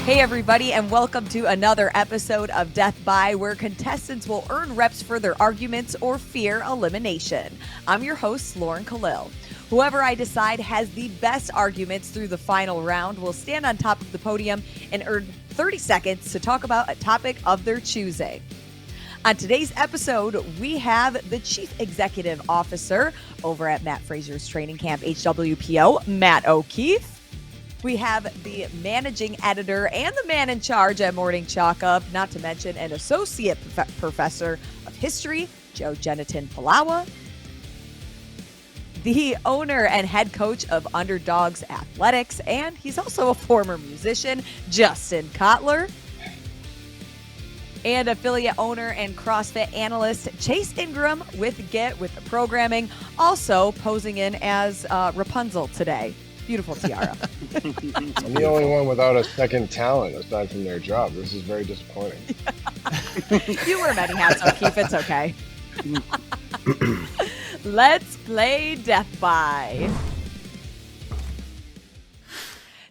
Hey everybody, and welcome to another episode of Death By, where contestants will earn reps for their arguments or fear elimination. I'm your host, Lauren Kalil. Whoever I decide has the best arguments through the final round will stand on top of the podium and earn 30 seconds to talk about a topic of their choosing. On today's episode, we have the Chief Executive Officer over at Matt Fraser's training camp, HWPO, Matt O'Keefe. We have the managing editor and the man in charge at Morning Chalk Up, not to mention an associate professor of history, Joe Genetin-Pilawa. The owner and head coach of Underdogs Athletics, and he's also a former musician, Justin Cotler. And affiliate owner and CrossFit analyst, Chase Ingraham with Get With the Programming, also posing in as Rapunzel today. Beautiful tiara. I'm the only one without a second talent aside from their job. This is very disappointing. You wear many hats, O'Keefe. It's okay. Let's play Death By.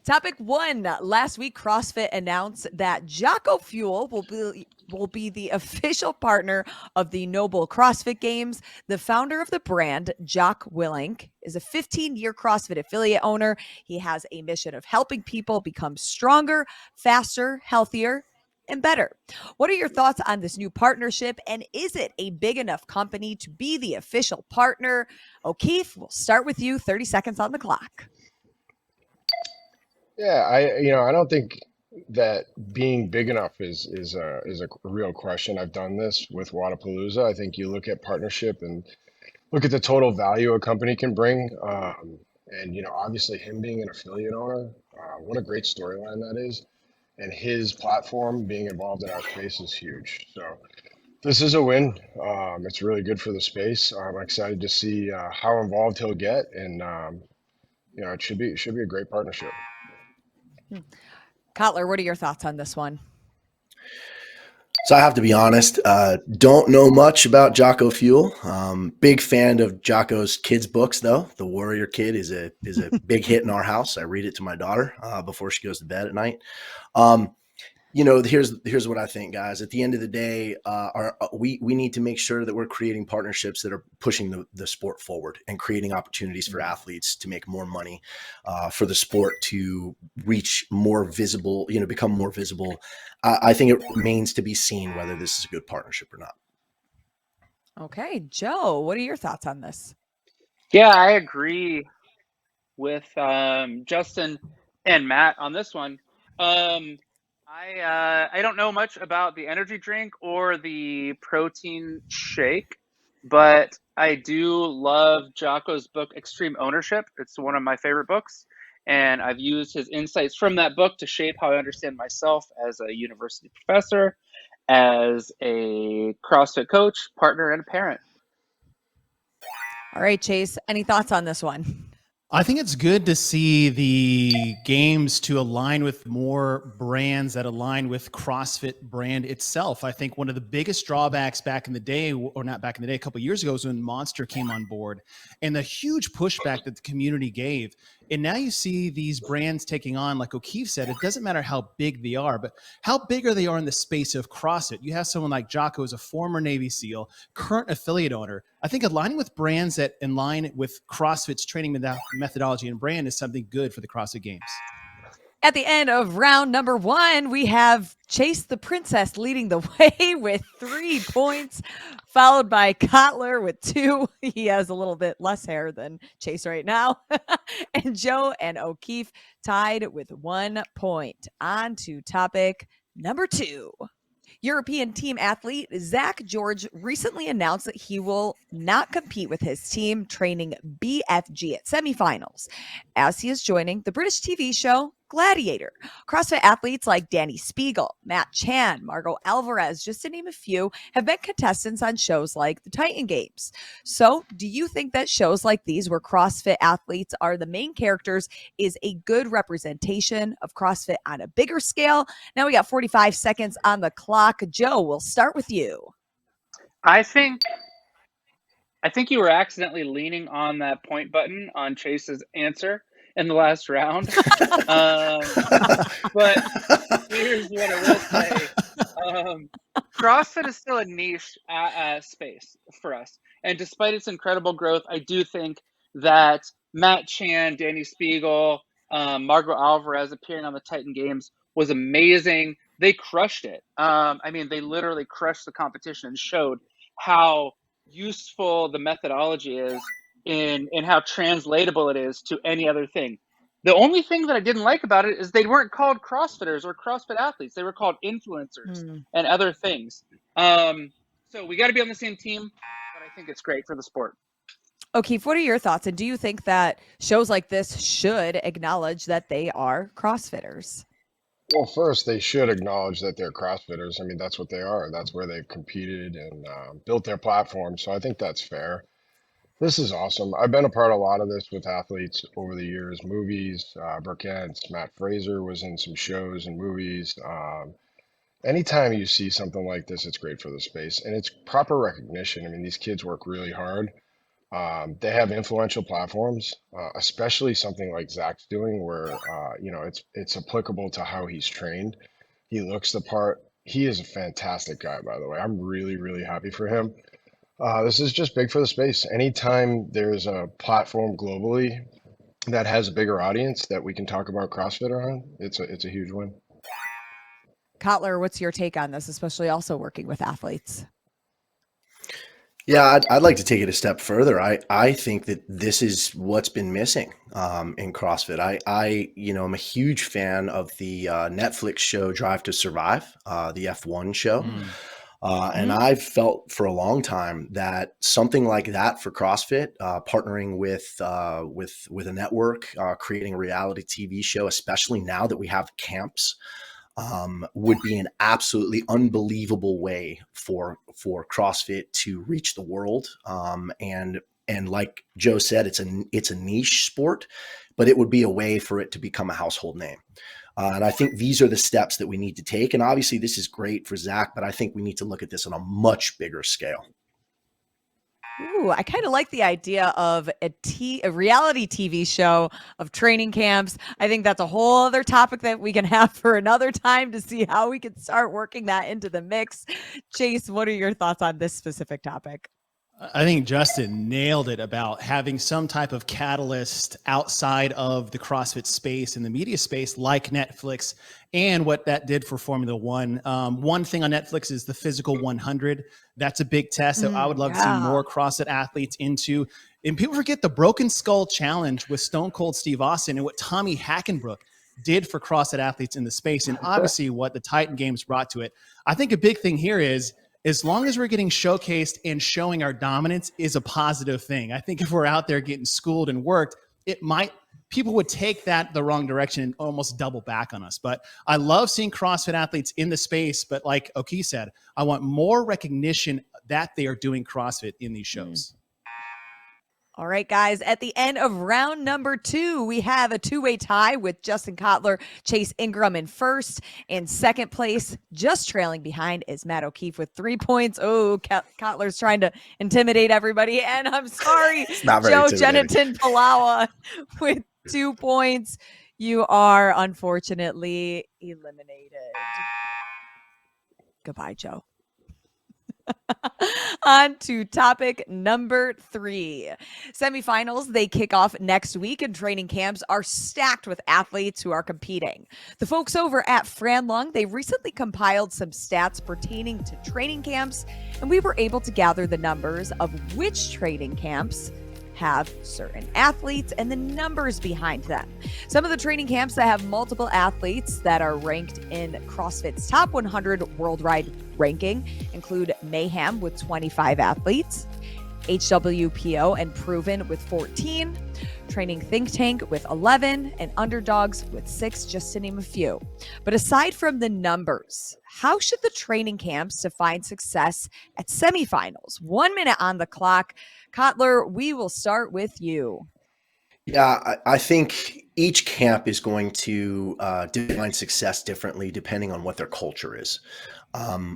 Topic 1. Last week, CrossFit announced that Jocko Fuel will be the official partner of the Noble CrossFit Games. The founder of the brand, Jocko Willink, is a 15-year CrossFit affiliate owner. He has a mission of helping people become stronger, faster, healthier, and better. What are your thoughts on this new partnership, and is it a big enough company to be the official partner? O'Keefe, we'll start with you. 30 seconds on the clock. Yeah, I don't think that being big enough is a real question. I've done this with Wadapalooza. I think you look at partnership and look at the total value a company can bring. And obviously him being an affiliate owner, what a great storyline that is. And his platform being involved in our space is huge. So this is a win. It's really good for the space. I'm excited to see how involved he'll get, and it should be a great partnership. Cotler, what are your thoughts on this one? So I have to be honest, don't know much about Jocko Fuel. Big fan of Jocko's kids' books, though. The Warrior Kid is a big hit in our house. I read it to my daughter before she goes to bed at night. Here's what I think, guys. At the end of the day, we need to make sure that we're creating partnerships that are pushing the sport forward and creating opportunities for athletes to make more money, for the sport to reach more visible, become more visible. I think it remains to be seen whether this is a good partnership or not. Okay, Joe, what are your thoughts on this? Yeah, I agree with Justin and Matt on this one. I don't know much about the energy drink or the protein shake, but I do love Jocko's book, Extreme Ownership. It's one of my favorite books, and I've used his insights from that book to shape how I understand myself as a university professor, as a CrossFit coach, partner, and a parent. All right, Chase, any thoughts on this one? I think it's good to see the games to align with more brands that align with CrossFit brand itself. I think one of the biggest drawbacks back in the day, or not back in the day, a couple of years ago, was when Monster came on board and the huge pushback that the community gave. And now you see these brands taking on, like O'Keefe said, it doesn't matter how big they are, but how big are they are in the space of CrossFit. You have someone like Jocko, who's a former Navy SEAL, current affiliate owner. I think aligning with brands that align with CrossFit's training methodology and brand is something good for the CrossFit Games. At the end of round number 1, we have Chase the Princess leading the way with 3 points, followed by Cotler with 2. He has a little bit less hair than Chase right now. And Joe and O'Keefe tied with 1 point. On to topic number 2. European team athlete Zach George recently announced that he will not compete with his team training BFG at SemiFinals, as he is joining the British TV show Gladiator. CrossFit athletes like Danny Spiegel, Matt Chan, Margot Alvarez, just to name a few, have been contestants on shows like the Titan Games. So do you think that shows like these, where CrossFit athletes are the main characters, is a good representation of CrossFit on a bigger scale? Now we got 45 seconds on the clock. Joe, we'll start with you. I think you were accidentally leaning on that point button on Chase's answer. in the last round. But here's what I will say. CrossFit is still a niche space for us. And despite its incredible growth, I do think that Matt Chan, Danny Spiegel, Margot Alvarez appearing on the Titan Games was amazing. They crushed it. I mean, they literally crushed the competition and showed how useful the methodology is in how translatable it is to any other thing. The only thing that I didn't like about it is they weren't called CrossFitters or CrossFit athletes. They were called influencers and other things. So we got to be on the same team, but I think it's great for the sport. O'Keefe, what are your thoughts? And do you think that shows like this should acknowledge that they are CrossFitters? Well, first, they should acknowledge that they're CrossFitters. I mean, that's what they are. That's where they've competed and built their platform. So I think that's fair. This is awesome. I've been a part of a lot of this with athletes over the years, movies, Burkett's, Matt Fraser was in some shows and movies. Anytime you see something like this, it's great for the space and it's proper recognition. I mean, these kids work really hard. They have influential platforms, especially something like Zach's doing, where it's applicable to how he's trained. He looks the part. He is a fantastic guy, by the way. I'm really, really happy for him. This is just big for the space. Anytime there's a platform globally that has a bigger audience that we can talk about CrossFit on, it's a huge win. Cotler, what's your take on this, especially also working with athletes? Yeah, I'd like to take it a step further. I think that this is what's been missing in CrossFit. I'm a huge fan of the Netflix show Drive to Survive, the F1 show. And I've felt for a long time that something like that for CrossFit, partnering with a network, creating a reality TV show, especially now that we have camps, would be an absolutely unbelievable way for CrossFit to reach the world. And like Joe said, it's a niche sport, but it would be a way for it to become a household name. And I think these are the steps that we need to take. And obviously this is great for Zach, but I think we need to look at this on a much bigger scale. Ooh, I kind of like the idea of a reality TV show of training camps. I think that's a whole other topic that we can have for another time to see how we can start working that into the mix. Chase, what are your thoughts on this specific topic? I think Justin nailed it about having some type of catalyst outside of the CrossFit space and the media space like Netflix and what that did for Formula One. One thing on Netflix is the Physical 100. That's a big test that I would love to see more CrossFit athletes into. And people forget the Broken Skull Challenge with Stone Cold Steve Austin and what Tommy Hackenbrook did for CrossFit athletes in the space, and obviously what the Titan Games brought to it. I think a big thing here is, as long as we're getting showcased and showing our dominance is a positive thing. I think if we're out there getting schooled and worked, people would take that the wrong direction and almost double back on us. But I love seeing CrossFit athletes in the space. But like Oki said, I want more recognition that they are doing CrossFit in these shows. All right, guys, at the end of round number 2, we have a two-way tie with Justin Cotler, Chase Ingraham in first, and second place, just trailing behind, is Matt O'Keefe with 3 points. Oh, Cotler's trying to intimidate everybody, and I'm sorry, Joe Genetin-Pilawa with 2 points. You are unfortunately eliminated. Goodbye, Joe. On to topic number 3. SemiFinals, they kick off next week, and training camps are stacked with athletes who are competing. The folks over at Franlung, they recently compiled some stats pertaining to training camps, and we were able to gather the numbers of which training camps have certain athletes and the numbers behind them. Some of the training camps that have multiple athletes that are ranked in CrossFit's top 100 worldwide ranking include Mayhem with 25 athletes, HWPO and Proven with 14, Training Think Tank with 11, and Underdogs with 6, just to name a few. But aside from the numbers, how should the training camps define success at semifinals? 1 minute on the clock. Cotler, we will start with you. Yeah, I think each camp is going to define success differently depending on what their culture is.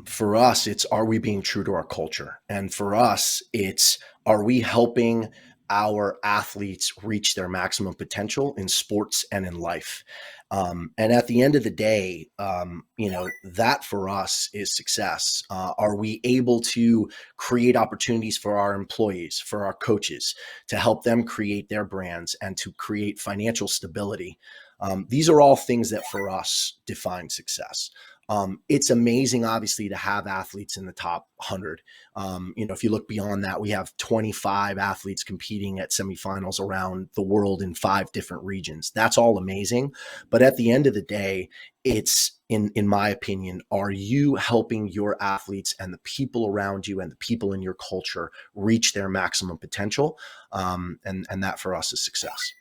For us, it's, are we being true to our culture? And for us, it's, are we helping our athletes reach their maximum potential in sports and in life. And at the end of the day, that for us is success. Are we able to create opportunities for our employees, for our coaches, to help them create their brands and to create financial stability? These are all things that for us define success. It's amazing, obviously, to have athletes in the top 100. If you look beyond that, we have 25 athletes competing at semifinals around the world in 5 different regions. That's all amazing. But at the end of the day, it's, in my opinion, are you helping your athletes and the people around you and the people in your culture reach their maximum potential? And that for us is success.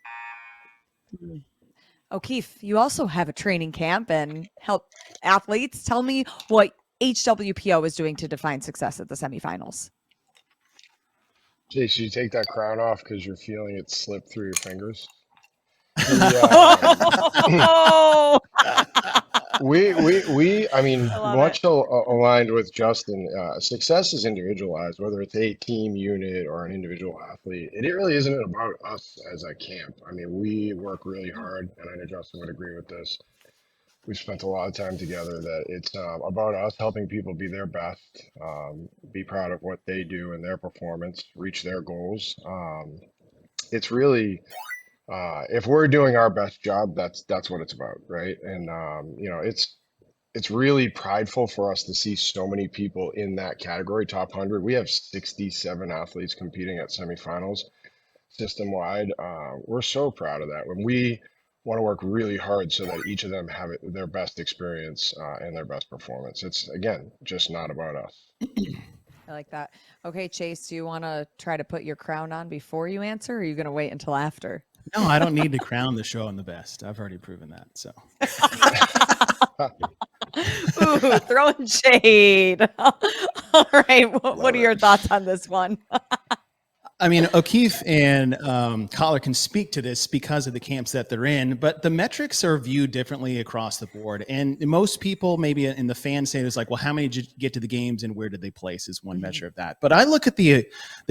O'Keefe, you also have a training camp and help athletes. Tell me what HWPO is doing to define success at the semifinals. Chase, you take that crown off because you're feeling it slip through your fingers. Oh, I mean, I love much it. aligned with Justin, success is individualized, whether it's a team unit or an individual athlete. It really isn't about us as a camp. I mean, we work really hard, and I know Justin would agree with this. We've spent a lot of time together that it's about us helping people be their best, be proud of what they do and their performance, reach their goals. It's really if we're doing our best job, that's what it's about, right? And it's really prideful for us to see so many people in that category, top 100. We have 67 athletes competing at semifinals system wide. We're so proud of that. When we want to work really hard so that each of them have their best experience and their best performance. It's again just not about us. I like that. Okay, Chase, do you want to try to put your crown on before you answer, or are you going to wait until after? No, I don't need to crown the show on the best. I've already proven that. So. Ooh, throwing shade. All right. What are your thoughts on this one? I mean, O'Keefe and Cotler can speak to this because of the camps that they're in, but the metrics are viewed differently across the board. And most people, maybe in the fan state, is like, well, how many did you get to the games and where did they place is one measure of that. But I look at the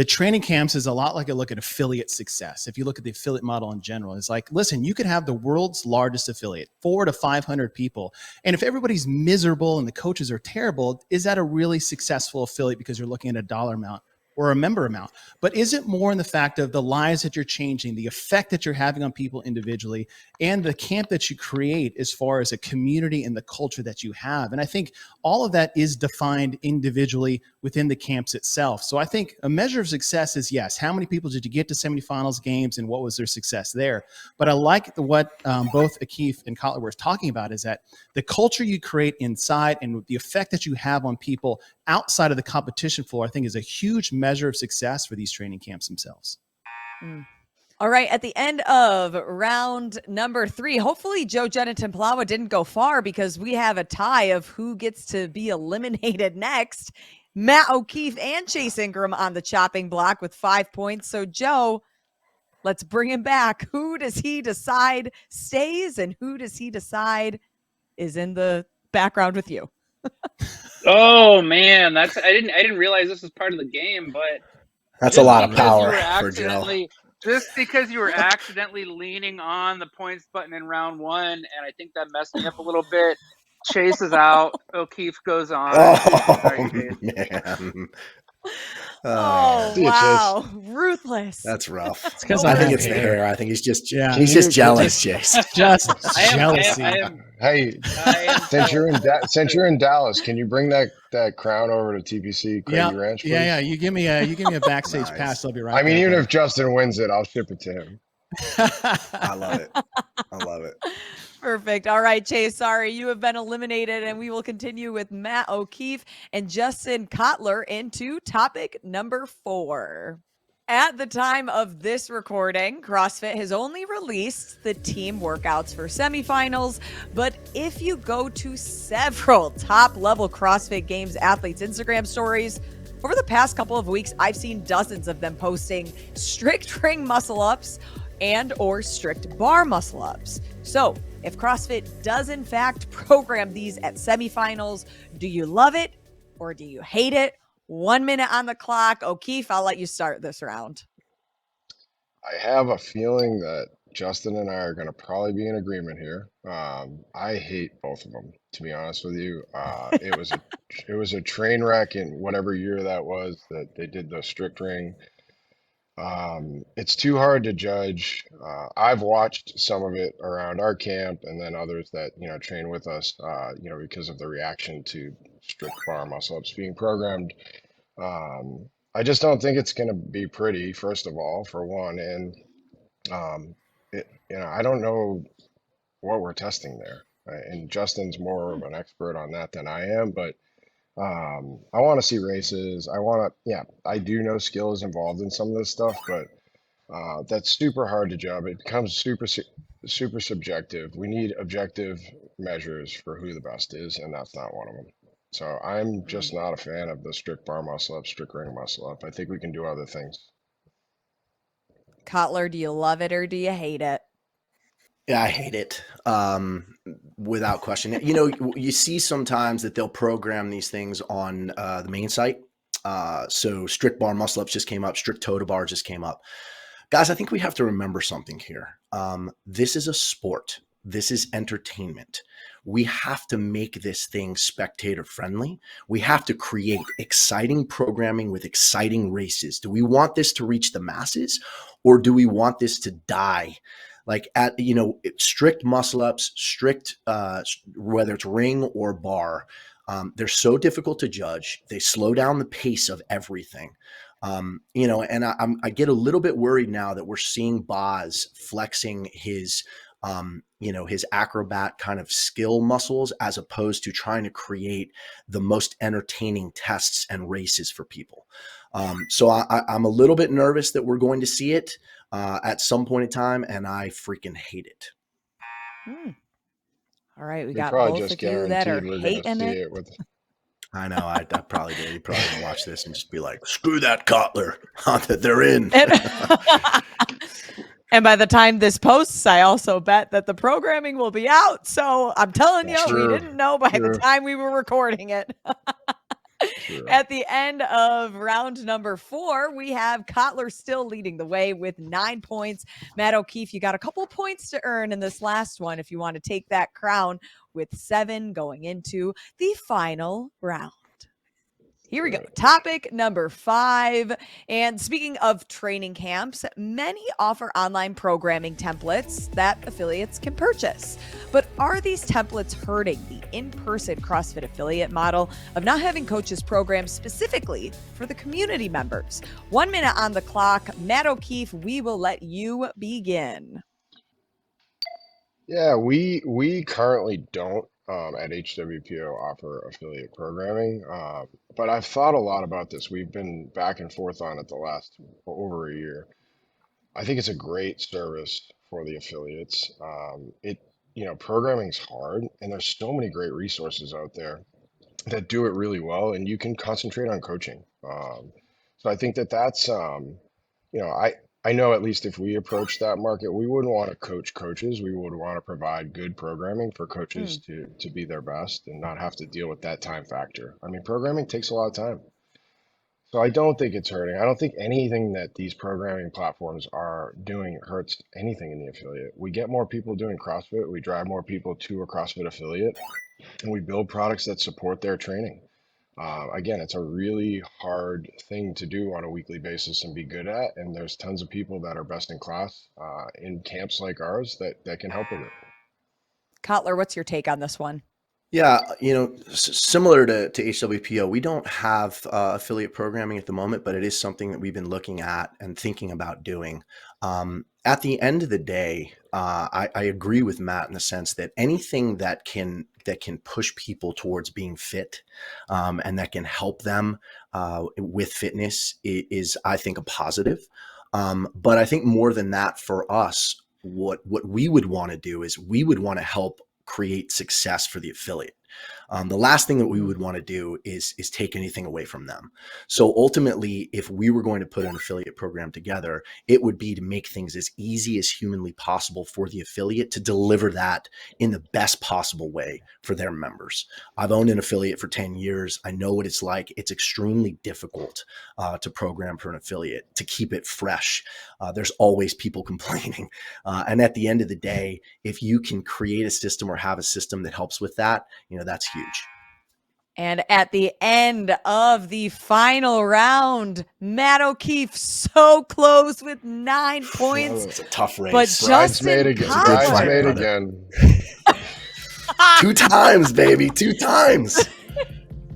training camps as a lot like I look at affiliate success. If you look at the affiliate model in general, it's like, listen, you could have the world's largest affiliate, 400 to 500 people. And if everybody's miserable and the coaches are terrible, is that a really successful affiliate because you're looking at a dollar amount or a member amount? But is it more in the fact of the lives that you're changing, the effect that you're having on people individually, and the camp that you create as far as a community and the culture that you have? And I think all of that is defined individually within the camps itself. So I think a measure of success is, yes, how many people did you get to semifinals games and what was their success there? But I like what both O'Keefe and Cotler were talking about, is that the culture you create inside and the effect that you have on people outside of the competition floor, I think is a huge measure of success for these training camps themselves. All right. At the end of round number 3, hopefully Joe Genetin-Pilawa didn't go far because we have a tie of who gets to be eliminated next. Matt O'Keefe and Chase Ingraham on the chopping block with 5 points. So Joe, let's bring him back. Who does he decide stays and who does he decide is in the background with you? Oh man, I didn't realize this was part of the game, but That's a lot of power for accidentally Joe. Just because you were accidentally leaning on the points button in round 1, and I think that messed me up a little bit. Chase is out. O'Keefe goes on. Oh, man. Oh, See ya, wow. Ruthless. That's rough. It's 'cause I I think have it's the hair. hair. I think he's just Just jealous, Chase. Just I jealousy. am Hey, since you're in Dallas, can you bring that crown over to TPC Craigie Ranch, please? Yeah. You give me a backstage Nice. pass. I'll be right. I mean, there, even buddy. if Justin wins it, I'll ship it to him. I love it. I love it. Perfect. All right, Chase, sorry, you have been eliminated, and we will continue with Matt O'Keefe and Justin Cotler into topic number 4. At the time of this recording, CrossFit has only released the team workouts for semifinals, but if you go to several top-level CrossFit Games athletes' Instagram stories, over the past couple of weeks, I've seen dozens of them posting strict ring muscle-ups and or strict bar muscle-ups. So if CrossFit does in fact program these at semifinals, do you love it or do you hate it? 1 minute on the clock. O'Keefe, I'll let you start this round. I have a feeling that Justin and I are going to probably be in agreement here. I hate both of them, to be honest with you. It was a train wreck in whatever year that was that they did the strict ring. It's too hard to judge. I've watched some of it around our camp, and then others that train with us. Because of the reaction to strict bar muscle ups being programmed. I just don't think it's going to be pretty. First of all, for one, and I don't know what we're testing there. Right? And Justin's more of an expert on that than I am, but I want to see races. I do know skill is involved in some of this stuff, but that's super hard to judge. It becomes super subjective. We need objective measures for who the best is, and that's not one of them. So I'm just not a fan of the strict bar muscle up, strict ring muscle up. I think we can do other things. Cotler, do you love it or do you hate it? Yeah, I hate it. Without question. You see sometimes that they'll program these things on the main site. So strict bar muscle ups just came up, strict toe to bar just came up. Guys, I think we have to remember something here. This is a sport. This is entertainment. We have to make this thing spectator friendly. We have to create exciting programming with exciting races. Do we want this to reach the masses, or do we want this to die? Like strict muscle ups, strict, whether it's ring or bar, they're so difficult to judge. They slow down the pace of everything. And I get a little bit worried now that we're seeing Boz flexing his acrobat kind of skill muscles as opposed to trying to create the most entertaining tests and races for people. So I'm a little bit nervous that we're going to see it at some point in time, and I freaking hate it. All right, we We got probably both just of you that are guaranteed we're going to hating see it. it with. I know. I probably did. You're probably gonna watch this and just be like, "Screw that Cotler, that they're in." And by the time this posts, I also bet that the programming will be out. So I'm telling you, we didn't know by the time we were recording it. At the end of round number 4, we have Cotler still leading the way with 9 points. Matt O'Keefe, you got a couple points to earn in this last one if you want to take that crown, with 7 going into the final round. Here we go. Topic number 5. And speaking of training camps, many offer online programming templates that affiliates can purchase. But are these templates hurting the in-person CrossFit affiliate model of not having coaches programmed specifically for the community members? 1 minute on the clock. Matt O'Keefe, we will let you begin. Yeah, we currently don't at HWPO offer affiliate programming, but I've thought a lot about this. We've been back and forth on it the last over a year. I think it's a great service for the affiliates. Programming's hard, and there's so many great resources out there that do it really well, and you can concentrate on coaching. So I think that's I know at least if we approach that market, we wouldn't want to coach coaches. We would want to provide good programming for coaches to be their best and not have to deal with that time factor. I mean, programming takes a lot of time. So I don't think it's hurting. I don't think anything that these programming platforms are doing hurts anything in the affiliate. We get more people doing CrossFit. We drive more people to a CrossFit affiliate, and we build products that support their training. Again, it's a really hard thing to do on a weekly basis and be good at. And there's tons of people that are best in class in camps like ours that can help with it. Cotler, what's your take on this one? Yeah, similar to HWPO, we don't have affiliate programming at the moment, but it is something that we've been looking at and thinking about doing. At the end of the day, I agree with Matt in the sense that anything that can push people towards being fit and that can help them with fitness is, I think, a positive. But I think more than that, for us, what we would want to do is we would want to help create success for the affiliate. The last thing that we would want to do is take anything away from them. So ultimately, if we were going to put an affiliate program together, it would be to make things as easy as humanly possible for the affiliate to deliver that in the best possible way for their members. I've owned an affiliate for 10 years. I know what it's like. It's extremely difficult to program for an affiliate, to keep it fresh. There's always people complaining. And at the end of the day, if you can create a system or have a system that helps with that, that's huge. And at the end of the final round, Matt O'Keefe so close with 9 points. It's a tough race. But Bridesmaid Justin again. Cotler, Bridesmaid brother. again. 2 times, baby. 2 times.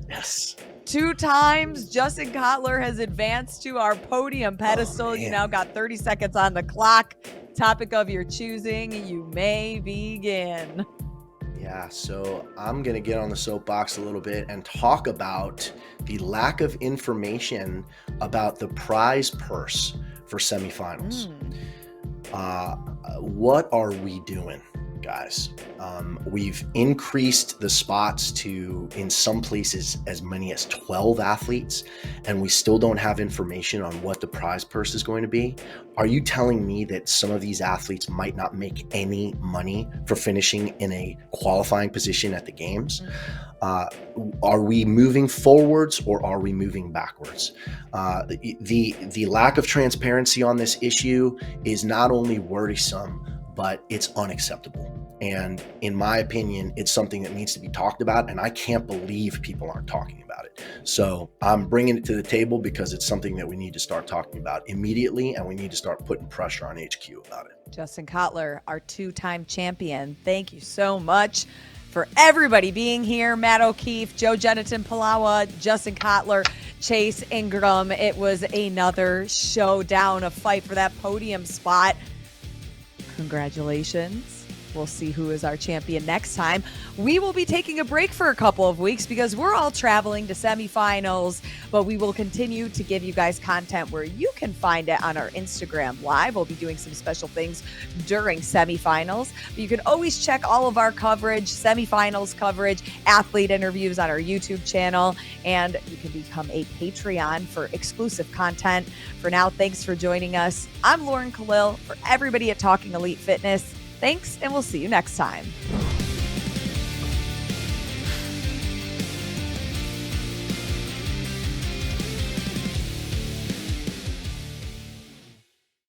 Yes. 2 times, Justin Cotler has advanced to our podium pedestal. You now got 30 seconds on the clock. Topic of your choosing. You may begin. Yeah, so I'm going to get on the soapbox a little bit and talk about the lack of information about the prize purse for semifinals. What are we doing, guys? We've increased the spots to, in some places, as many as 12 athletes, and we still don't have information on what the prize purse is going to be. Are you telling me that some of these athletes might not make any money for finishing in a qualifying position at the games? Are we moving forwards or are we moving backwards? The lack of transparency on this issue is not only worrisome, but it's unacceptable. And in my opinion, it's something that needs to be talked about. And I can't believe people aren't talking about it. So I'm bringing it to the table because it's something that we need to start talking about immediately. And we need to start putting pressure on HQ about it. Justin Cotler, our 2-time champion. Thank you so much for everybody being here. Matt O'Keefe, Joe Genetin-Pilawa, Justin Cotler, Chase Ingraham. It was another showdown, a fight for that podium spot. Congratulations. We'll see who is our champion next time. We will be taking a break for a couple of weeks because we're all traveling to semifinals, but we will continue to give you guys content where you can find it on our Instagram Live. We'll be doing some special things during semifinals, but you can always check all of our coverage, semifinals coverage, athlete interviews on our YouTube channel, and you can become a Patreon for exclusive content. For now, thanks for joining us. I'm Lauren Kalil. For everybody at Talking Elite Fitness, thanks, and we'll see you next time.